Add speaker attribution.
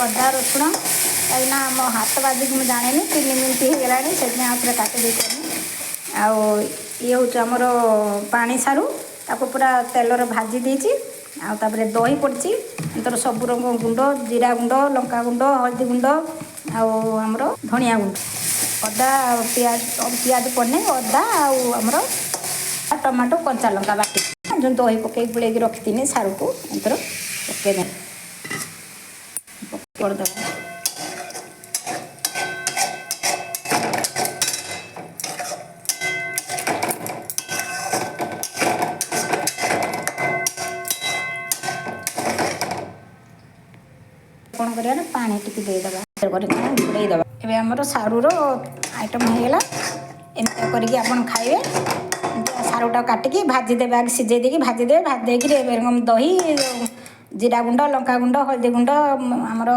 Speaker 1: अदा रसुण कहीं मो हाथ बाजिक मुझे जाने 3 मिनट हो गला से आउे काटिदे आउ ये हूँ आमर पानी सारू ताको पूरा तेलर भाजी देती आउे दही पड़ी तर सब रंग गुंड जीरा गुंड लंका गुंड हल्दी गुंड आमर धनिया गुंड अदा पियाज पियाज पड़ने अदा आमर टमाटो कंचा लंका बाटी जो दही पकई गुड़े रखी सारू को अंतर पकईदे करदे कौन करा पानी टी देदेबा घोड़ेदेबा एवं आमर सारूर आइटम होगा एमती करके आप खाइए सारूटा काटिकी भाजीदेवे आगे सीझे देकी भाजीदेवे भाजी देकर दही जीरा गुंड लंका गुंड हल्दी गुंड आमर